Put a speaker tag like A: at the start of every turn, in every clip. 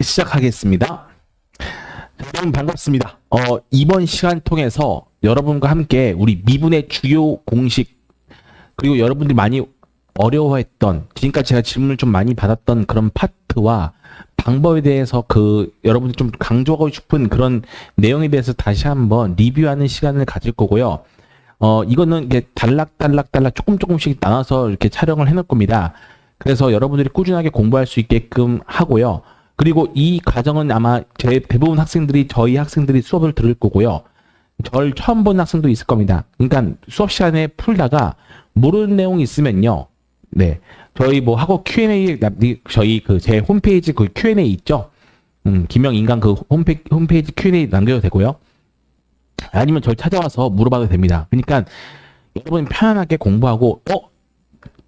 A: 시작하겠습니다. 여러분 반갑습니다. 이번 시간 통해서 여러분과 함께 우리 미분의 주요 공식, 그리고 여러분들이 많이 어려워했던, 지금까지 제가 질문을 좀 많이 받았던 그런 파트와 방법에 대해서 여러분들이 좀 강조하고 싶은 그런 내용에 대해서 다시 한번 리뷰하는 시간을 가질 거고요. 이거는 이게 달락달락 조금씩 나눠서 이렇게 촬영을 해놓을 겁니다. 그래서 여러분들이 꾸준하게 공부할 수 있게끔 하고요. 그리고 이 과정은 아마 대부분 저희 학생들이 수업을 들을 거고요. 저를 처음 본 학생도 있을 겁니다. 그러니까 수업 시간에 풀다가 모르는 내용이 있으면요. 네. 저희 뭐 하고 Q&A, 저희 제 홈페이지 Q&A 있죠? 김영인간 홈페이지 Q&A 남겨도 되고요. 아니면 저를 찾아와서 물어봐도 됩니다. 그러니까 여러분이 편안하게 공부하고,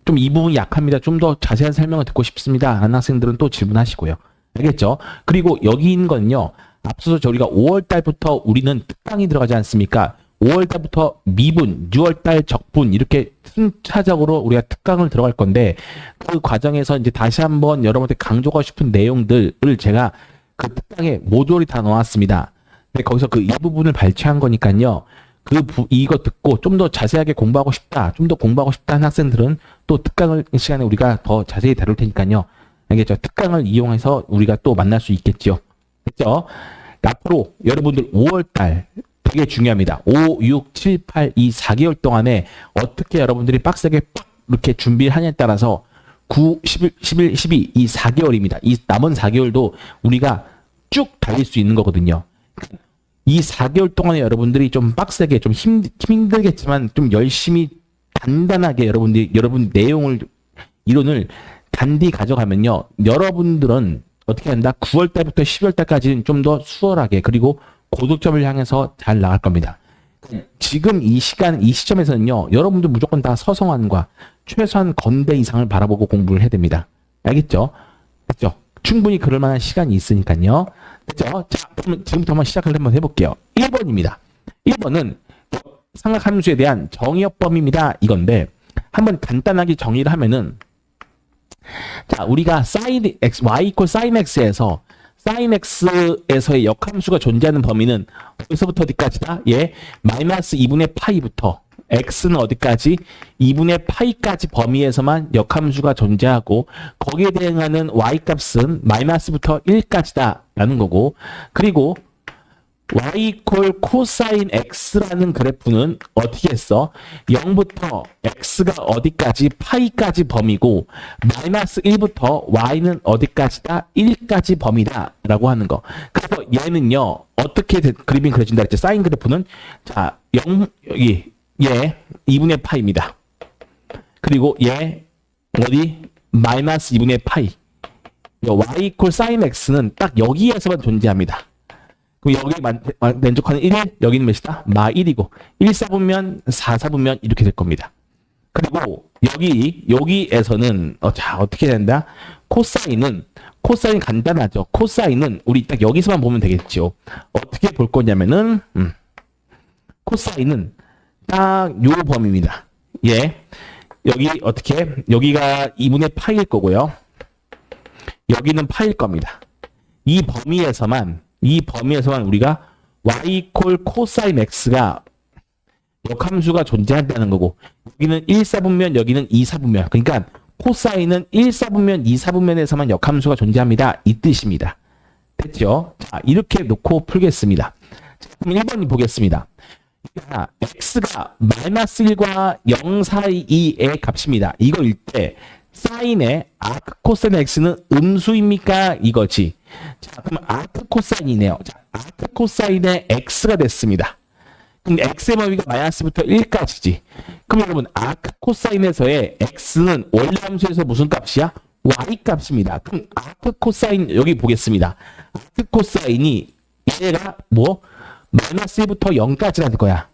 A: 좀 이 부분이 약합니다. 좀 더 자세한 설명을 듣고 싶습니다. 하는 학생들은 또 질문하시고요. 알겠죠? 그리고 여기 있는 건요. 앞서서 저희가 5월달부터 우리는 특강이 들어가지 않습니까? 5월달부터 미분, 6월달 적분 이렇게 순차적으로 우리가 특강을 들어갈 건데, 그 과정에서 이제 다시 한번 여러분한테 강조하고 싶은 내용들을 제가 그 특강에 모조리 다 넣어놨습니다. 근데 거기서 이 부분을 발췌한 거니까요. 이거 듣고 좀 더 자세하게 공부하고 싶다, 좀 더 공부하고 싶다 하는 학생들은 또 특강을 시간에 우리가 더 자세히 다룰 테니까요. 알겠죠? 특강을 이용해서 우리가 또 만날 수 있겠죠. 됐죠? 앞으로 여러분들 5월달 되게 중요합니다. 5, 6, 7, 8 이 4개월 동안에 어떻게 여러분들이 빡세게 빡 이렇게 준비를 하냐에 따라서 9, 11, 12 이 4개월입니다. 이 남은 4개월도 우리가 쭉 달릴 수 있는 거거든요. 이 4개월 동안에 여러분들이 좀 빡세게, 좀 힘들겠지만 좀 열심히 단단하게 여러분 이론을 단디 가져가면요. 여러분들은 어떻게 한다? 9월 달부터 12월 달까지는 좀 더 수월하게, 그리고 고득점을 향해서 잘 나갈 겁니다. 지금 이 시점에서는요. 여러분들 무조건 다 서성환과 최소한 건대 이상을 바라보고 공부를 해야 됩니다. 알겠죠? 됐죠? 충분히 그럴 만한 시간이 있으니까요. 됐죠? 자, 그럼 지금부터 한번 시작을 한번 해볼게요. 1번입니다. 1번은 삼각함수에 대한 정의역 범위입니다. 이건데, 한번 간단하게 정의를 하면은, 자, 우리가 sin x, y equal sin x에서 sin x에서의 역함수가 존재하는 범위는 어디서부터 어디까지다? 예, 마이너스 2분의 파이부터 x는 어디까지? 2분의 파이까지 범위에서만 역함수가 존재하고, 거기에 대응하는 y 값은 마이너스부터 1까지다 라는 거고, 그리고 y equal 코사인 x라는 그래프는 어떻게 했어? 0부터 x가 어디까지? 파이까지 범위고, 마이너스 1부터 y는 어디까지다? 1까지 범위다 라고 하는 거. 그래서 얘는요, 어떻게 그림이 그려진다 했지? 사인 그래프는, 자, 2분의 파이입니다. 그리고 마이너스 2분의 파이. y equal sin x는 딱 여기에서만 존재합니다. 그럼 여기 만족하는 1, 여기는 몇이다? 마 1이고, 1, 4분면, 4, 4분면 이렇게 될 겁니다. 그리고 여기에서는, 자, 어떻게 된다? 코사인 간단하죠. 코사인은 우리 딱 여기서만 보면 되겠죠. 어떻게 볼 거냐면은, 코사인은 딱 요 범위입니다. 여기가 2분의 파이일 거고요. 여기는 파일 겁니다. 이 범위에서만 우리가 y equal 코사인 x가 역함수가 존재한다는 거고, 여기는 1, 4분면, 여기는 2, 4분면. 그러니까 코사인은 1, 4분면, 2, 4분면에서만 역함수가 존재합니다. 이 뜻입니다. 됐죠? 자, 이렇게 놓고 풀겠습니다. 자, 그럼 1번 보겠습니다. x가 마이너스 1과 0 사이의 값입니다. 이거일 때 사인의 아크 코사인 x는 음수입니까? 이거지. 자, 그럼 아크 코사인이네요. 자, 아크 코사인의 x가 됐습니다. 그럼 x의 범위가 마이너스부터 1까지지. 그럼 여러분, 아크 코사인에서의 x는 원래 함수에서 무슨 값이야? y 값입니다. 그럼 아크 코사인 여기 보겠습니다. 아크 코사인이 얘가 마이너스 1부터 0까지라는 거야.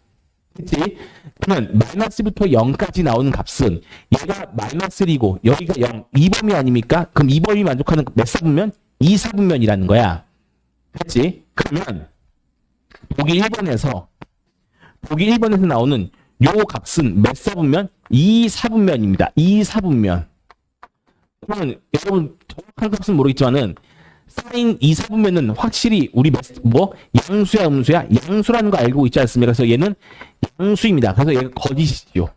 A: 그치? 그러면 마이너스부터 0까지 나오는 값은 얘가 마이너스 1이고 여기가 0, 2범위 아닙니까? 그럼 2범위 만족하는 몇 사분면? 2, 4분면이라는 거야. 그치? 그러면 보기 1번에서 나오는 요 값은 몇 사분면? 2, 4분면입니다. 2, 4분면. 그러면 여러분 정확한 값은 모르겠지만은 사인 2, 4분면은 확실히 우리 뭐 양수야 음수야? 양수라는 거 알고 있지 않습니까? 그래서 얘는 양수입니다. 그래서 얘가 거짓이죠.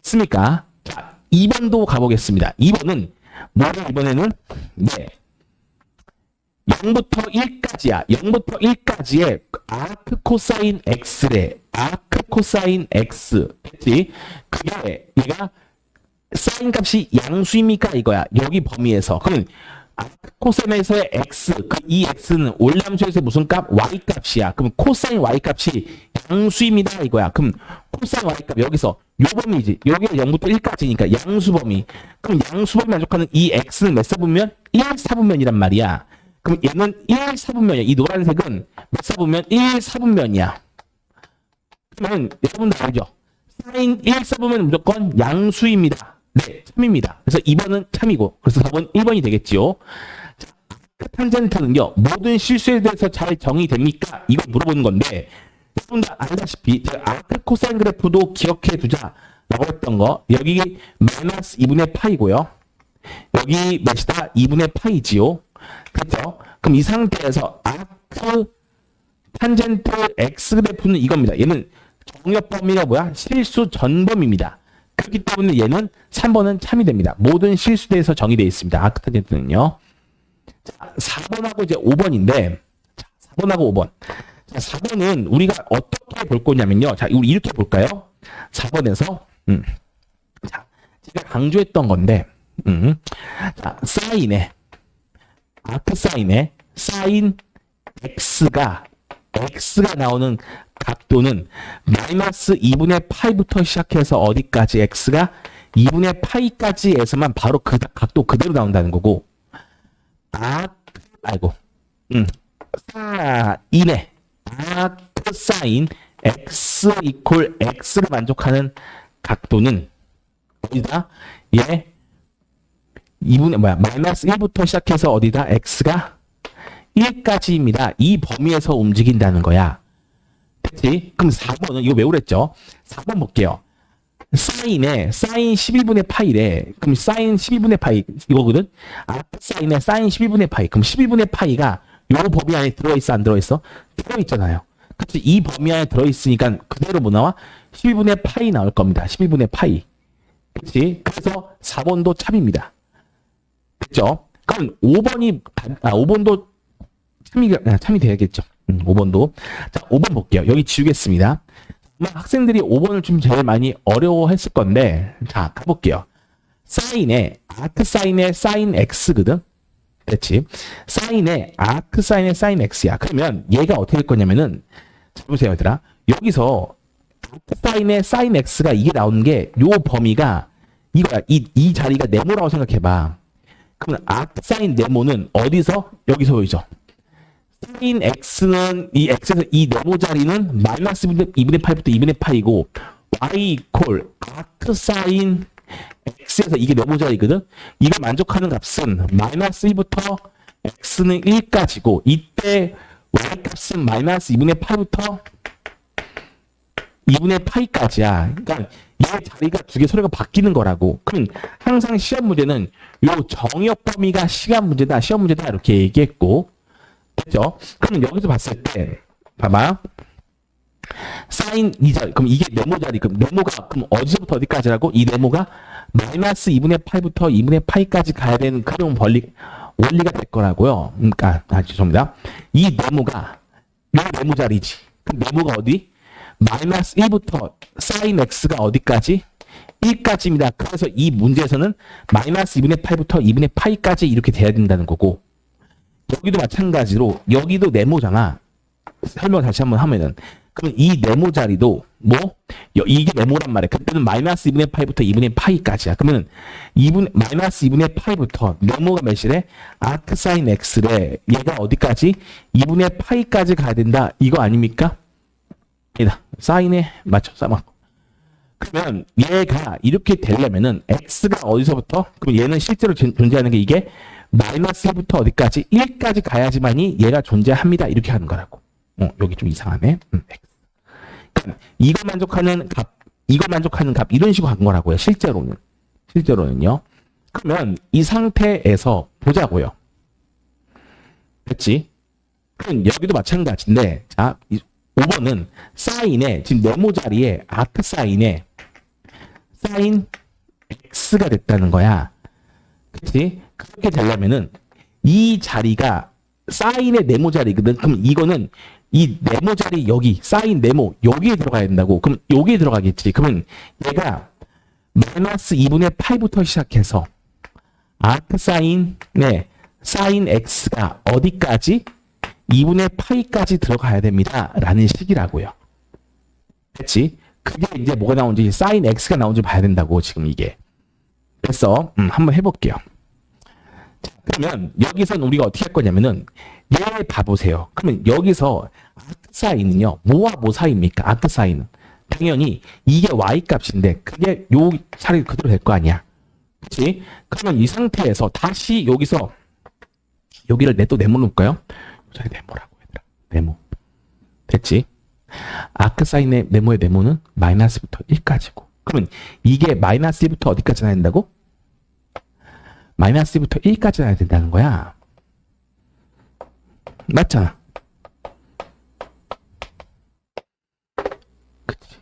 A: 됐습니까? 자, 2번도 가보겠습니다. 2번은 뭐를 이번에는 네. 0부터 1까지야. 0부터 1까지의 아크 코사인 x래. 아크 코사인 x. 그치? 그게 얘가 사인 값이 양수입니까? 이거야. 여기 범위에서. 그러면 아크 코사인에서의 x. 이 x는 올람수에서 무슨 값? y 값이야. 그럼 코사인 y 값이 양수입니다. 이거야. 그럼 코사인 y 값 여기서 요 범위지. 여기가 0부터 1까지니까 양수 범위. 그럼 양수 범위 만족하는 이 x는 몇 사분면? 1 사분면이란 말이야. 그럼 얘는 1 4분면이야. 이 노란색은 몇 사분면? 1 4분면이야. 그러면 여러분들 알죠? 사인 1 4분면 무조건 양수입니다. 네, 참입니다. 그래서 2번은 참이고, 그래서 4번 1번이 되겠지요. 자, 아크 탄젠트는요, 모든 실수에 대해서 잘 정의됩니까? 이거 물어보는 건데, 여러분들 알다시피, 제가 아크 코사인 그래프도 기억해 두자라고 했던 거, 여기 마이너스 2분의 파이고요. 여기 몇이다? 2분의 파이지요. 그렇죠? 그럼 이 상태에서 아크 탄젠트 x 그래프는 이겁니다. 얘는 정렬 범위가 뭐야? 실수 전범위입니다. 그렇기 때문에 얘는 3번은 참이 됩니다. 모든 실수대에서 정의되어 있습니다. 아크 탄젠트는요. 자, 4번하고 이제 5번인데, 자, 4번하고 5번. 자, 4번은 우리가 어떻게 볼 거냐면요. 자, 우리 이렇게 볼까요? 4번에서, 자, 제가 강조했던 건데, 자, 사인에, 아크 사인에 사인 x가 나오는 각도는 마이너스 2분의 파이부터 시작해서 어디까지 x가 2분의 파이까지에서만 바로 그 각도 그대로 나온다는 거고 사인에 아크 사인 x 이퀄 x를 만족하는 각도는 어디다? 얘 2분의 마이너스 1부터 시작해서 어디다? x가 1까지입니다. 이 범위에서 움직인다는 거야. 그치? 그럼 4번은 이거 외우랬죠? 4번 볼게요. 사인에 사인 11분의 파이래. 그럼 사인 11분의 파이 이거거든? 아크 사인에 사인 11분의 파이. 그럼 11분의 파이가 요 범위 안에 들어있어 안 들어있어? 들어있잖아요. 그치? 이 범위 안에 들어있으니까 그대로 뭐 나와? 11분의 파이 나올 겁니다. 11분의 파이. 그치? 그래서 4번도 참입니다. 됐죠? 그럼 5번도 참이 돼야겠죠. 5번도. 자, 5번 볼게요. 여기 지우겠습니다. 아마 학생들이 5번을 좀 제일 많이 어려워했을 건데, 자, 가볼게요. 사인에, 아크 사인에 사인 x거든? 그렇지? 사인에, 아크 사인에 사인 x야. 그러면 얘가 어떻게 될 거냐면은, 자, 보세요, 얘들아. 여기서, 아크 사인에 사인 x가 이게 나오는 게, 요 범위가, 이거야. 이 자리가 네모라고 생각해봐. 그러면 아크 사인 네모는 어디서? 여기서 보이죠? 사인 x는 이 x에서 이 네모 자리는 마이너스 2분의 8부터 2분의 8이고 y 이퀄 아크 사인 x에서 이게 네모 자리거든? 이걸 만족하는 값은 마이너스 1부터 x는 1까지고 이때 y 값은 마이너스 2분의 8부터 2분의 파이까지야. 그러니까 이 자리가 두 개 서로가 바뀌는 거라고. 그럼 항상 시험 문제는 요 정역 범위가 시간 문제다, 시험 문제다 이렇게 얘기했고, 됐죠? 그럼 여기서 봤을 때, 봐봐. 사인 이 자리, 그럼 이게 네모 자리, 그럼 네모가 그럼 어디서부터 어디까지라고? 이 네모가 마이너스 2분의 8부터 2분의 파이까지 가야 되는 그런 원리가 될 거라고요. 그러니까 죄송합니다. 이 네모가 요 네모 자리지. 그럼 네모가 어디? 마이너스 1부터 사인 x가 어디까지? 1까지입니다. 그래서 이 문제에서는 마이너스 2분의 8부터 2분의 파이까지 이렇게 돼야 된다는 거고, 여기도 마찬가지로 여기도 네모잖아. 설명 다시 한번 하면은, 그럼 이 네모 자리도 뭐? 이게 네모란 말이야. 그때는 마이너스 2분의 파이부터 2분의 파이까지야. 그러면 마이너스 2분의 파이부터 네모가 몇이래? 아크 사인 x래. 얘가 어디까지? 2분의 파이까지 가야 된다. 이거 아닙니까? 아니다. 사인에 맞죠. 그러면 얘가 이렇게 되려면은 x가 어디서부터? 그럼 얘는 실제로 존재하는 게 이게 마이너스 1부터 어디까지? 1까지 가야지만이 얘가 존재합니다. 이렇게 하는 거라고. 여기 좀 이상하네. 그러니까 이거 만족하는 값 이런 식으로 간 거라고요. 실제로는요. 그러면 이 상태에서 보자고요. 됐지? 그럼 여기도 마찬가지인데, 자, 5번은 사인에, 지금 네모 자리에 아크 사인에 사인 x가 됐다는 거야. 그치? 그렇게 되려면은 이 자리가 사인의 네모 자리거든. 그럼 이거는 이 네모 자리 여기, 사인 네모 여기에 들어가야 된다고. 그럼 여기에 들어가겠지. 그러면 얘가 마이너스 2분의 파이부터 시작해서 아크 사인의 사인 x가 어디까지? 2분의 파이까지 들어가야 됩니다. 라는 식이라고요. 됐지? 그게 이제 뭐가 나오는지, 사인 x가 나오는지 봐야 된다고, 지금 이게. 그래서 한번 해볼게요. 자, 그러면 여기서는 우리가 어떻게 할 거냐면은 얘 봐보세요. 그러면 여기서 아크 사인은요, 뭐와 뭐 사이입니까? 아크 사인은 당연히 이게 y 값인데 그게 요 자리 그대로 될 거 아니야. 그렇지? 그러면 이 상태에서 다시 여기서 여기를 또 네모 놓을까요? 저기 네모라고 얘들아. 네모. 됐지? 아크 사인의 네모의 네모는 마이너스부터 1까지고. 그러면 이게 마이너스 1부터 어디까지 나야 된다고? 마이너스 1부터 1까지 나야 된다는 거야. 맞잖아. 그치?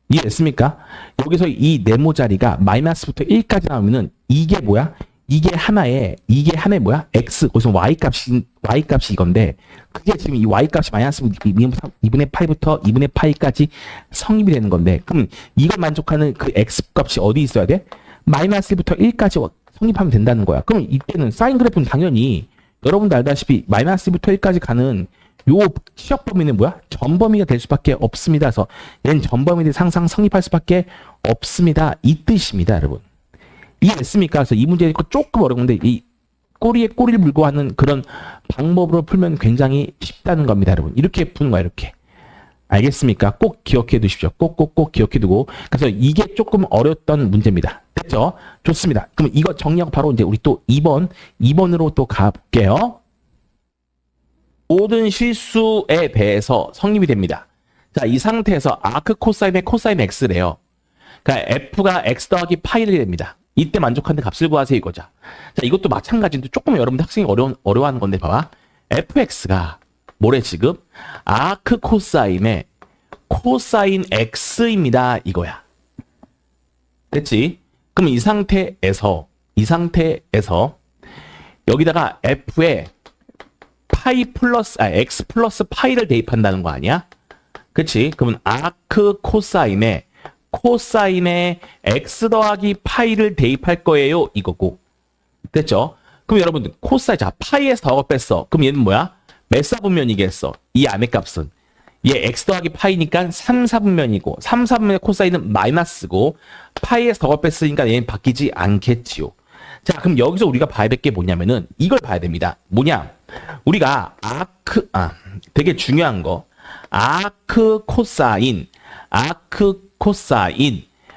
A: 이해됐습니까? 여기서 이 네모 자리가 마이너스부터 1까지 나오면은 이게 뭐야? 이게 하나의 뭐야? x, 거기서 y 값이 이건데, 그게 지금 이 y 값이 마이너스 2분의 파이부터 2분의 파이까지 성립이 되는 건데, 그럼 이걸 만족하는 그 x 값이 어디 있어야 돼? 마이너스 1부터 1까지 성립하면 된다는 거야. 그럼 이때는 사인 그래프는 당연히 여러분도 알다시피 마이너스 1부터 1까지 가는 요 시역 범위는 뭐야? 전범위가 될 수밖에 없습니다. 그래서 얘는 전범위들이 항상 성립할 수밖에 없습니다. 이 뜻입니다, 여러분. 이해됐습니까? 그래서 이 문제 조금 어려운데 이 꼬리에 꼬리를 물고 하는 그런 방법으로 풀면 굉장히 쉽다는 겁니다, 여러분. 이렇게 푸는 거야, 이렇게. 알겠습니까? 꼭 기억해 두십시오. 꼭 기억해 두고. 그래서 이게 조금 어려웠던 문제입니다. 됐죠? 좋습니다. 그럼 이거 정리하고 바로 이제 우리 또 2번으로 또 가볼게요. 모든 실수에 대해서 성립이 됩니다. 자, 이 상태에서 아크 코사인의 코사인 x래요. 그러니까 f가 x 더하기 파이를 됩니다. 이때 만족하는 값을 구하세요, 이거죠. 자, 이것도 마찬가지인데 조금 여러분들 학생이 어려워하는 건데 봐봐. fx가 뭐래 지금? 아크 코사인의 코사인 x입니다, 이거야. 됐지? 그럼 이 상태에서 여기다가 f에 파이 플러스 x 플러스 파이를 대입한다는 거 아니야? 그치? 그러면 아크 코사인에 x 더하기 파이를 대입할 거예요, 이거고. 됐죠? 그럼 여러분들 코사인, 자, 파이에서 더하고 뺐어. 그럼 얘는 뭐야? 몇 사분면이겠어? 이 안의 값은 얘 x 더하기 파이니까 3사분면이고 3사분면의 코사인은 마이너스고 파이에서 더하고 뺐으니까 얘는 바뀌지 않겠지요. 자, 그럼 여기서 우리가 봐야 될 게 뭐냐면은 이걸 봐야 됩니다. 뭐냐? 우리가 되게 중요한 거, 아크 코사인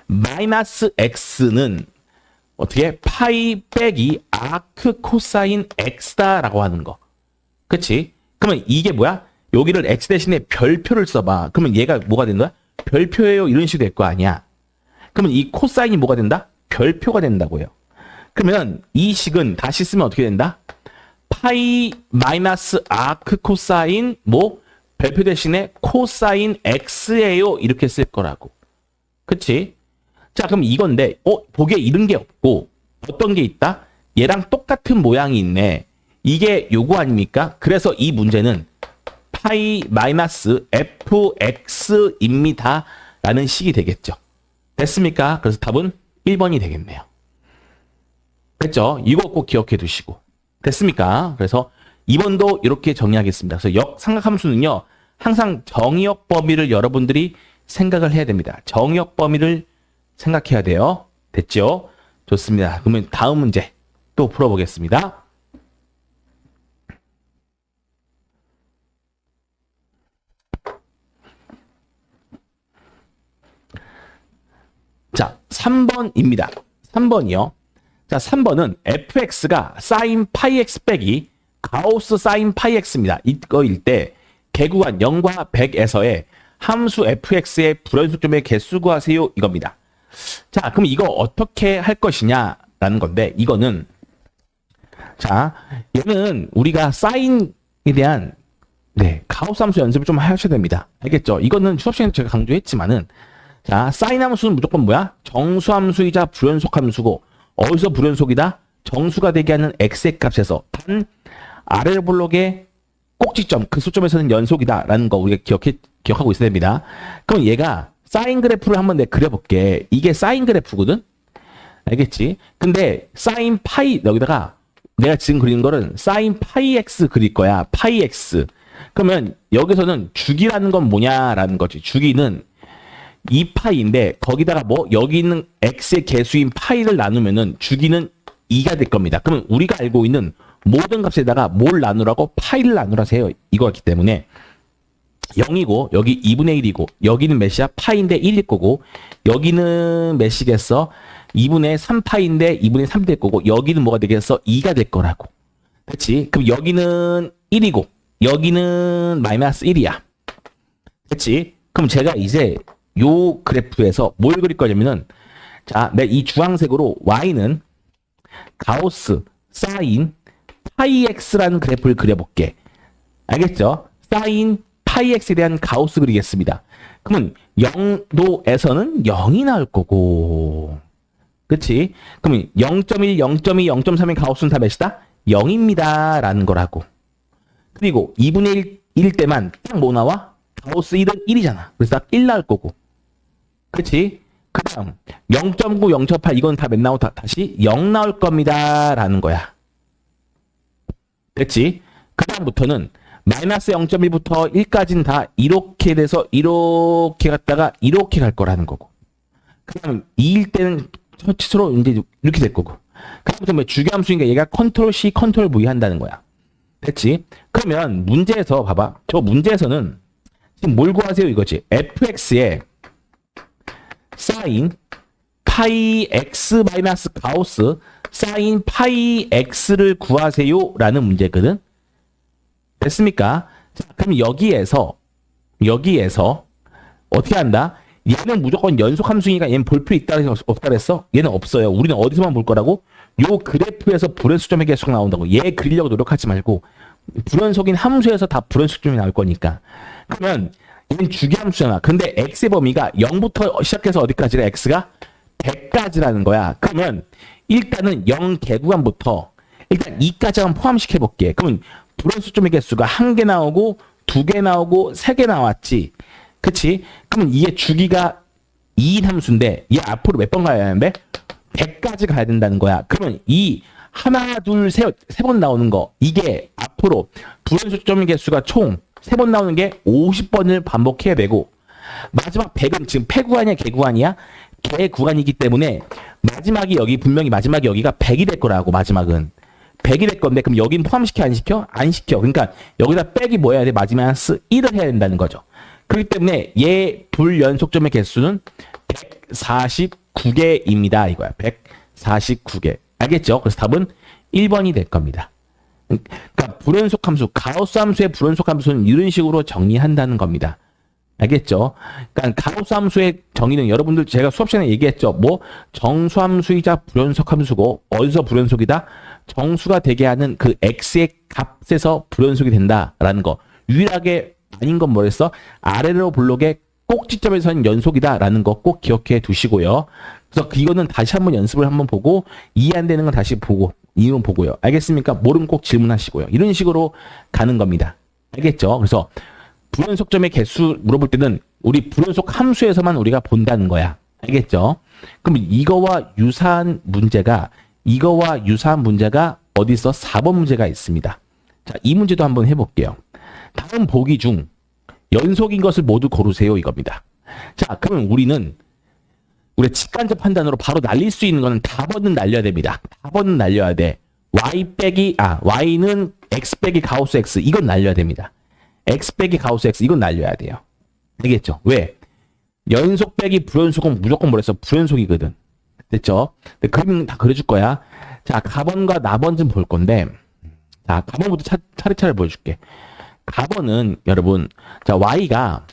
A: 마이너스 x는 어떻게? 파이 빼기 아크 코사인 x다라고 하는 거. 그치? 그러면 이게 뭐야? 여기를 x 대신에 별표를 써봐. 그러면 얘가 뭐가 되는 거야? 별표예요. 이런 식으로 될 거 아니야. 그러면 이 코사인이 뭐가 된다? 별표가 된다고요. 그러면 이 식은 다시 쓰면 어떻게 된다? 파이 마이너스 아크 코사인 별표 대신에 코사인 x예요. 이렇게 쓸 거라고. 그치? 자, 그럼 이건데 보기에 이런 게 없고 어떤 게 있다? 얘랑 똑같은 모양이 있네. 이게 요거 아닙니까? 그래서 이 문제는 파이 마이너스 fx입니다. 라는 식이 되겠죠. 됐습니까? 그래서 답은 1번이 되겠네요. 됐죠? 이거 꼭 기억해 두시고. 됐습니까? 그래서 2번도 이렇게 정리하겠습니다. 그래서 역삼각함수는요, 항상 정의역 범위를 여러분들이 생각을 해야 됩니다. 정의역 범위를 생각해야 돼요. 됐죠? 좋습니다. 그러면 다음 문제 또 풀어보겠습니다. 자, 3번입니다. 3번이요. 자, 3번은 fx가 sin 파이 x 빼기 가우스 sin 파이 x입니다. 이거일 때 개구간 0과 100에서의 함수 fx의 불연속점의 개수 구하세요. 이겁니다. 자, 그럼 이거 어떻게 할 것이냐라는 건데, 이거는 자, 얘는 우리가 사인에 대한 가우스 함수 연습을 좀 하셔야 됩니다. 알겠죠? 이거는 수업 시간에 제가 강조했지만은 자, 사인 함수는 무조건 뭐야? 정수 함수이자 불연속 함수고 어디서 불연속이다? 정수가 되게 하는 x의 값에서 단 아래 블록의 꼭지점, 그 수점에서는 연속이다라는 거 우리가 기억하고 있어야 됩니다. 그럼 얘가 사인 그래프를 한번 내가 그려볼게. 이게 사인 그래프거든? 알겠지? 근데 사인 파이 여기다가 내가 지금 그리는 거는 사인 파이 x 그릴 거야. 파이 x. 그러면 여기서는 주기라는 건 뭐냐라는 거지. 주기는 2파이인데 거기다가 뭐 여기 있는 x의 개수인 파이를 나누면은 주기는 2가 될 겁니다. 그러면 우리가 알고 있는 모든 값에다가 뭘 나누라고? 파이를 나누라서 해요. 이거였기 때문에 0이고 여기 2분의 1이고 여기는 몇이야? 파이인데 1일 거고 여기는 몇이겠어? 2분의 3파인데 2분의 3 될 거고 여기는 뭐가 되겠어? 2가 될 거라고. 그렇지? 그럼 여기는 1이고 여기는 마이너스 1이야. 그렇지? 그럼 제가 이제 요 그래프에서 뭘 그릴 거냐면은 자, 내 이 주황색으로 y는 가우스 사인 파이 x라는 그래프를 그려볼게. 알겠죠? 사인 파이 x에 대한 가우스 그리겠습니다. 그러면 0도에서는 0이 나올 거고 그치? 그러면 0.1, 0.2, 0.3의 가우스는 다 몇이다? 0입니다. 라는 거라고. 그리고 2분의 1일 때만 딱 뭐 나와? 가우스 1은 1이잖아. 그래서 딱 1 나올 거고. 그치? 그 다음 0.9, 0.8 이건 다 몇 나오고 다시 0 나올 겁니다. 라는 거야. 됐지? 그 다음부터는 마이너스 0.1부터 1까지는 다 이렇게 돼서 이렇게 갔다가 이렇게 갈 거라는 거고. 그 다음 2일 때는 스스로 이제 이렇게 될 거고. 그다음부터 뭐 주기함수니까 얘가 컨트롤 C, 컨트롤 V 한다는 거야. 됐지? 그러면 문제에서 봐봐. 저 문제에서는 지금 뭘 구하세요 이거지. fx에 사인 파이 x 마이너스 가우스 사인 파이 x를 구하세요 라는 문제거든. 됐습니까? 자, 그럼 여기에서 어떻게 한다? 얘는 무조건 연속 함수니까 얘는 볼 필요 있다 해서 없다 그랬어? 얘는 없어요. 우리는 어디서만 볼 거라고? 요 그래프에서 불연속점의 개수가 나온다고. 얘 그리려고 노력하지 말고 불연속인 함수에서 다 불연속점이 나올 거니까. 그러면 얘는 주기함수잖아. 근데 x의 범위가 0부터 시작해서 어디까지가 x가 100까지라는 거야. 그러면 일단은 0 개구간부터 일단 2까지만 포함시켜 볼게. 그러면 불연속점의 개수가 1개 나오고 2개 나오고 3개 나왔지. 그치? 그럼 이게 주기가 2인 함수인데 얘 앞으로 몇 번 가야 하는데? 100까지 가야 된다는 거야. 그러면 이 하나, 둘, 세 번 나오는 거 이게 앞으로 불연속점의 개수가 총 3번 나오는 게 50번을 반복해야 되고 마지막 100은 지금 폐구간이야 개구간이야? 개구간이기 때문에 마지막이 여기 분명히 마지막이 여기가 100이 될 거라고. 마지막은 100이 될 건데 그럼 여긴 포함시켜 안 시켜? 안 시켜. 그러니까 여기다 빼기 뭐 해야 돼? 마지막스 1을 해야 된다는 거죠. 그렇기 때문에 얘 불연속점의 개수는 149개입니다. 이거야. 149개. 알겠죠? 그래서 답은 1번이 될 겁니다. 그러니까 불연속 함수, 가우스 함수의 불연속 함수는 이런 식으로 정리한다는 겁니다. 알겠죠? 그러니까 가우스 함수의 정의는 여러분들 제가 수업 시간에 얘기했죠. 뭐 정수 함수이자 불연속 함수고 어디서 불연속이다? 정수가 되게 하는 그 x의 값에서 불연속이 된다라는 거. 유일하게 아닌 건 뭐랬어? 아래로 블록의 꼭지점에서는 연속이다라는 거 꼭 기억해 두시고요. 그래서 이거는 다시 한번 연습을 한번 보고 이해 안 되는 건 다시 보고 이론 보고요. 알겠습니까? 모르면 꼭 질문하시고요. 이런 식으로 가는 겁니다. 알겠죠? 그래서 불연속점의 개수 물어볼 때는 우리 불연속 함수에서만 우리가 본다는 거야. 알겠죠? 그럼 이거와 유사한 문제가 어디 있어? 4번 문제가 있습니다. 자, 이 문제도 한번 해볼게요. 다음 보기 중 연속인 것을 모두 고르세요 이겁니다. 자, 그러면 우리는 직간접 판단으로 바로 날릴 수 있는 거는 답은 날려야 됩니다. 답은 날려야 돼. y는 x 빼기 가우스 x 이건 날려야 됩니다. x 빼기 가우스 x 이건 날려야 돼요. 알겠죠? 왜? 연속 빼기 불연속은 무조건 뭐랬어? 불연속이거든. 됐죠? 그림 다 그려줄 거야. 자, 가번과 나번 좀 볼 건데 자, 가번부터 차례차례 보여줄게. 가번은 여러분 자 y가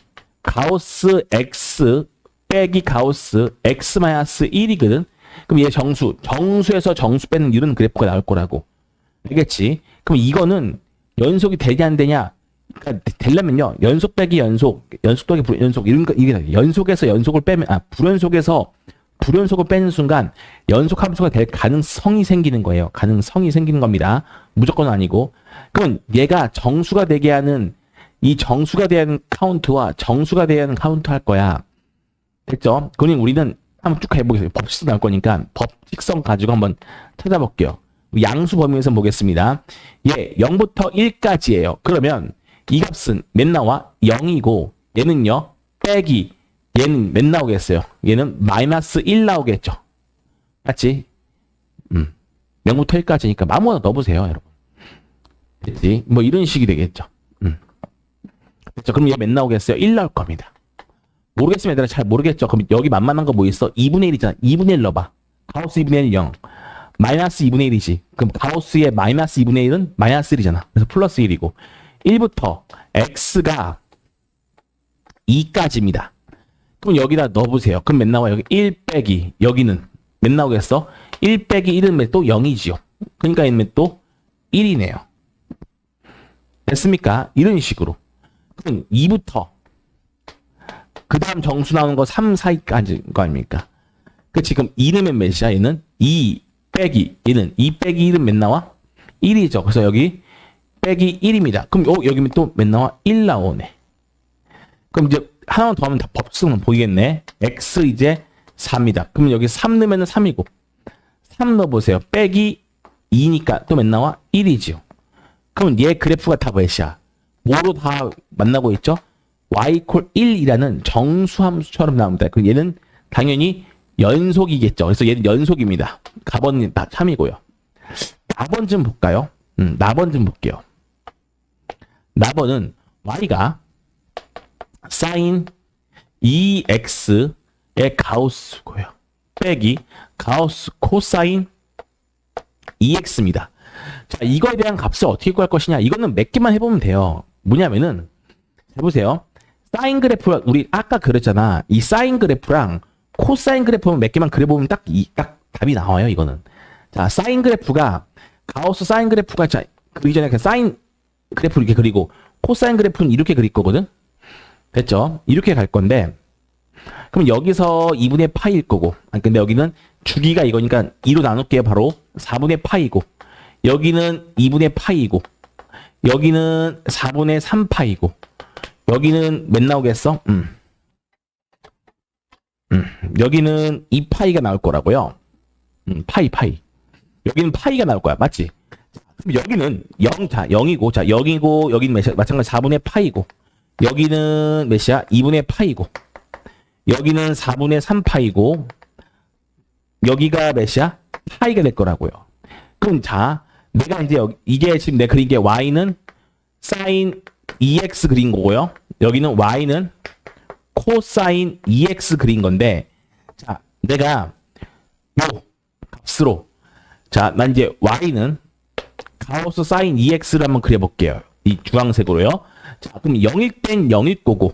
A: 가우스 x 빼기 가우스 x-1이거든. 그럼 얘 정수에서 정수 빼는 이런 그래프가 나올 거라고. 알겠지? 그럼 이거는 연속이 되냐 안 되냐? 그러니까 되려면요. 연속 빼기 연속, 연속 더하기 불연속 이런 거 이게 연속에서 연속을 빼면 불연속에서 불연속을 빼는 순간 연속 함수가 될 가능성이 생기는 거예요. 가능성이 생기는 겁니다. 무조건 아니고. 그럼 얘가 정수가 되게 하는 이 정수가 되는 카운트와 정수가 되게 하는 카운트 할 거야. 됐죠? 그러니 우리는 한번 쭉 해보겠습니다. 법칙 나올 거니까 법칙성 가지고 한번 찾아볼게요. 양수 범위에서 보겠습니다. 얘 0부터 1까지예요. 그러면 이 값은 몇 나와? 0이고 얘는요 빼기 얘는 몇 나오겠어요? 얘는 마이너스 1 나오겠죠. 맞지? 0부터 1까지니까 아무거나 넣어보세요, 여러분. 됐지? 뭐 이런 식이 되겠죠. 됐죠? 그럼 얘 몇 나오겠어요? 1 나올 겁니다. 모르겠으면 얘들아 잘 모르겠죠. 그럼 여기 만만한 거 뭐 있어? 2분의 1이잖아. 2분의 1 넣어봐. 가우스 2분의 1 0. 마이너스 2분의 1이지. 그럼 가우스의 마이너스 2분의 1은 마이너스 1이잖아. 그래서 플러스 1이고 1부터 x가 2까지입니다. 그럼 여기다 넣어보세요. 그럼 몇 나와? 여기 1 빼기 여기는 몇 나오겠어? 1 빼기 1은 또 0이지요. 그러니까 얘는 또 1이네요. 됐습니까? 이런 식으로. 그럼 2부터 그 다음 정수 나오는 거 3, 4까지인 거 아닙니까? 그 지금 2는 몇이야? 얘는 2 빼기 1은 2 빼기 1은 몇 나와? 1이죠. 그래서 여기 빼기 1입니다. 그럼 여기면 또 몇 나와? 1 나오네. 그럼 이제 하나만 더 하면 다 법칙은 보이겠네. x 이제 4입니다. 그럼 여기 3 넣으면 3이고 3 넣어보세요. 빼기 2니까 또 몇 나와? 1이지요. 그럼 얘 그래프가 다 몇이야? 뭐로 다 만나고 있죠? y equal 1이라는 정수함수처럼 나옵니다. 그럼 얘는 당연히 연속이겠죠. 그래서 얘는 연속입니다. 가번은 다 참이고요. 나번 좀 볼까요? 나번 좀 볼게요. 나번은 y가 sin 2x의 가우스고요. 빼기 가우스 코사인 2x입니다. 자, 이거에 대한 값을 어떻게 구할 것이냐? 이거는 몇 개만 해보면 돼요. 뭐냐면은 해보세요. 사인 그래프 우리 아까 그렸잖아. 이 사인 그래프랑 코사인 그래프만 몇 개만 그려보면 딱 답이 나와요. 이거는. 자, 사인 그래프가 가우스 사인 그래프가 자 그리기 전에 그냥 사인 그래프 이렇게 그리고 코사인 그래프는 이렇게 그릴 거거든. 됐죠? 이렇게 갈 건데 그럼 여기서 2분의 파이일 거고 근데 여기는 주기가 이거니까 2로 나눌게요. 바로 4분의 파이고 여기는 2분의 파이고 여기는 4분의 3 파이고 여기는 몇 나오겠어? 여기는 2파이가 나올 거라고요. 파이. 여기는 파이가 나올 거야. 맞지? 그럼 여기는 0, 자, 0이고, 자, 0이고, 여기는 몇이야? 마찬가지 4분의 파이고, 여기는 몇이야? 2분의 파이고, 여기는 4분의 3 파이고, 여기가 몇이야? 파이가 될 거라고요. 그럼 자, 내가 이제 이게 지금 내가 그린 게 y는 sin 2x 그린 거고요. 여기는 y는 코사인 2x 그린 건데, 자, 내가 요 값으로, 자, 난 이제 y는 가우스 사인 2x를 한번 그려볼게요. 이 주황색으로요. 자, 그럼 0일 땐 0일 거고,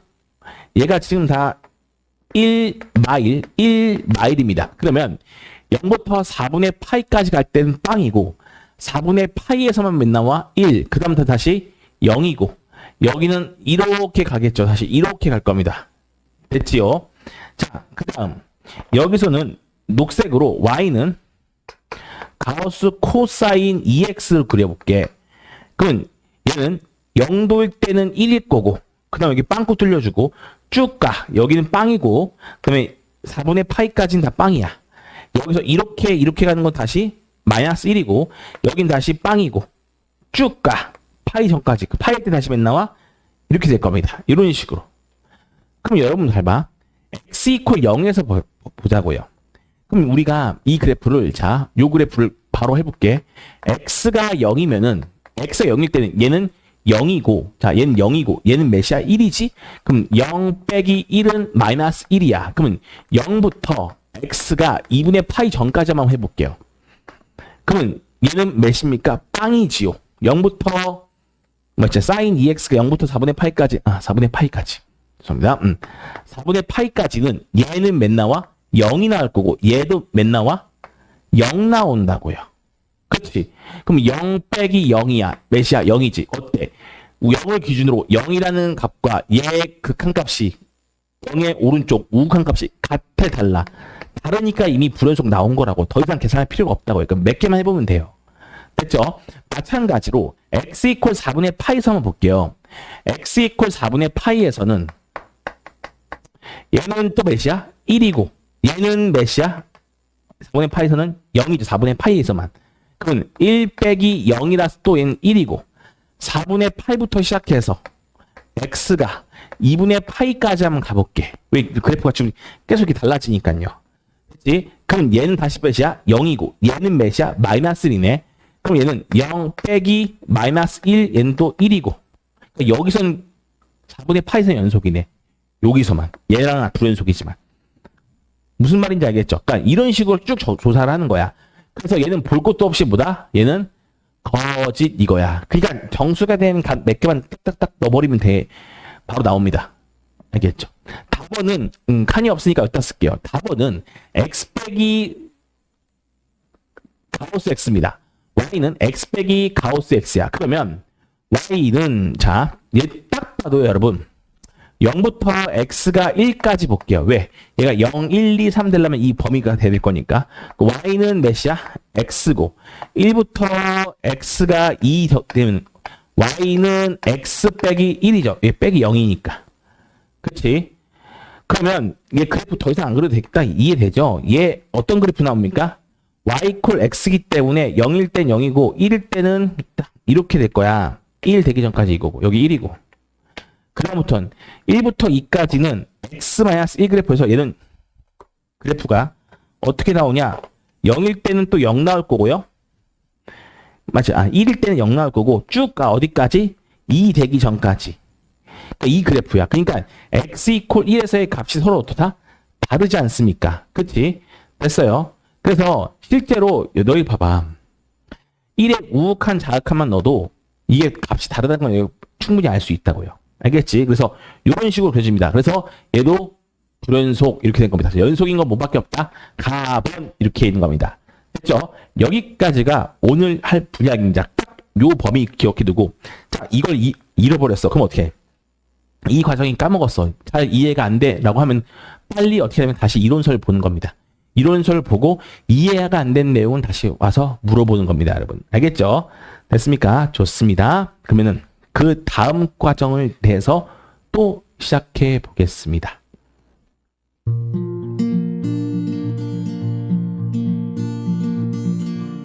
A: 얘가 지금 다 1마일입니다. 그러면 0부터 4분의 파이까지 갈 때는 빵이고, 4분의 파이에서만 몇 나와? 1. 그 다음부터 다시 0이고, 여기는 이렇게 가겠죠. 다시 이렇게 갈 겁니다. 됐지요? 자, 그 다음 여기서는 녹색으로 y는 가우스 코사인 2x를 그려볼게. 그러면 얘는 0도일 때는 1일 거고 그 다음 여기 빵꾸 뚫려주고 쭉 가. 여기는 빵이고 그다음에 4분의 파이까지는 다 빵이야. 여기서 이렇게 가는 건 다시 마이너스 1이고 여긴 다시 빵이고 쭉 가. 파이 전까지. 그 파이 때 다시 몇 나와? 이렇게 될 겁니다. 이런 식으로. 그럼 여러분 잘 봐. x 이퀄 0에서 보자고요. 그럼 우리가 이 그래프를 자, 요 그래프를 바로 해볼게. x가 0이면은 x가 0일 때는 얘는 0이고 자, 얘는 0이고 얘는 몇이야? 1이지? 그럼 0 빼기 1은 마이너스 1이야. 그러면 0부터 x가 2분의 파이 전까지만 해볼게요. 그러면 얘는 몇입니까? 빵이지요. 0부터 맞죠? 사인 2x가 0부터 4분의 파이까지 4분의 파이까지 죄송합니다. 4분의 파이까지는 얘는 몇 나와? 0이 나올 거고 얘도 몇 나와? 0 나온다고요. 그렇지? 그렇지. 그럼 0 빼기 0이야. 몇이야? 0이지. 어때? 0을 기준으로 0이라는 값과 얘의 극한값이 0의 오른쪽 우극한 값이 같아 달라. 다르니까 이미 불연속 나온 거라고. 더 이상 계산할 필요가 없다고요. 그럼 몇 개만 해보면 돼요. 됐죠? 마찬가지로 x 이퀄 4분의 파이에서 한번 볼게요. x 이퀄 4분의 파이에서는 얘는 또 몇이야? 1이고 얘는 몇이야? 4분의 파이에서는 0이죠. 4분의 파이에서만. 그러면 1 빼기 0이라서 또 얘는 1이고 4분의 파이부터 시작해서 x가 2분의 파이까지 한번 가볼게. 왜 그래프가 지금 계속 이렇게 달라지니까요. 그치? 그럼 얘는 다시 몇이야? 0이고 얘는 몇이야? 마이너스 1이네. 그럼 얘는 0 빼기 마이너스 1, 얘는 또 1이고 그러니까 여기서는 4분의 파이에서 연속이네. 여기서만. 얘랑 불연속이지만. 무슨 말인지 알겠죠? 그러니까 이런 식으로 쭉 조사를 하는 거야. 그래서 얘는 볼 것도 없이 뭐다? 얘는 거짓 이거야. 그러니까 정수가 되는 몇 개만 딱딱딱 넣어버리면 돼. 바로 나옵니다. 알겠죠? 답번은 칸이 없으니까 여기다 쓸게요. 답번은 x 빼기 가우스 x입니다. y는 x 빼기 가우스 x야. 그러면 y는 자, 얘 딱 봐도요, 여러분. 0부터 x가 1까지 볼게요. 왜? 얘가 0, 1, 2, 3 되려면 이 범위가 될 거니까. y는 몇이야? x고 1부터 x가 2 되면 y는 x 빼기 1이죠. 얘 빼기 0이니까. 그치? 그러면 얘 그래프 더 이상 안 그려도 되겠다. 이해되죠? 얘 어떤 그래프 나옵니까? y 콜 x이기 때문에 0일 땐 0이고 1일 때는 이렇게 될 거야. 1 되기 전까지 이거고 여기 1이고 그 다음부터는 1부터 2까지는 x-1 그래프에서 얘는 그래프가 어떻게 나오냐? 0일 때는 또 0 나올 거고요. 맞지? 1일 때는 0 나올 거고 쭉 가 어디까지? 2 되기 전까지. 그러니까 이 그래프야. 그러니까 x 이퀄 1에서의 값이 서로 어떻다? 다르지 않습니까? 그치? 됐어요. 그래서 실제로 너희 봐봐. 1의 우극한 자극한만 넣어도 이게 값이 다르다는 걸 충분히 알 수 있다고요. 알겠지? 그래서 이런 식으로 그려집니다. 그래서 얘도 불연속 이렇게 된 겁니다. 연속인 건 뭐밖에 없다? 가번 이렇게 있는 겁니다. 됐죠? 여기까지가 오늘 할 분야입니다. 딱 요 범위 기억해 두고 자 이걸 잃어버렸어. 그럼 어떻게 해? 이 과정이 까먹었어. 잘 이해가 안 돼. 라고 하면 빨리 어떻게 하면 다시 이론서를 보는 겁니다. 이론서를 보고 이해가 안 된 내용은 다시 와서 물어보는 겁니다. 여러분. 알겠죠? 됐습니까? 좋습니다. 그러면은 그 다음 과정을 대해서 또 시작해 보겠습니다.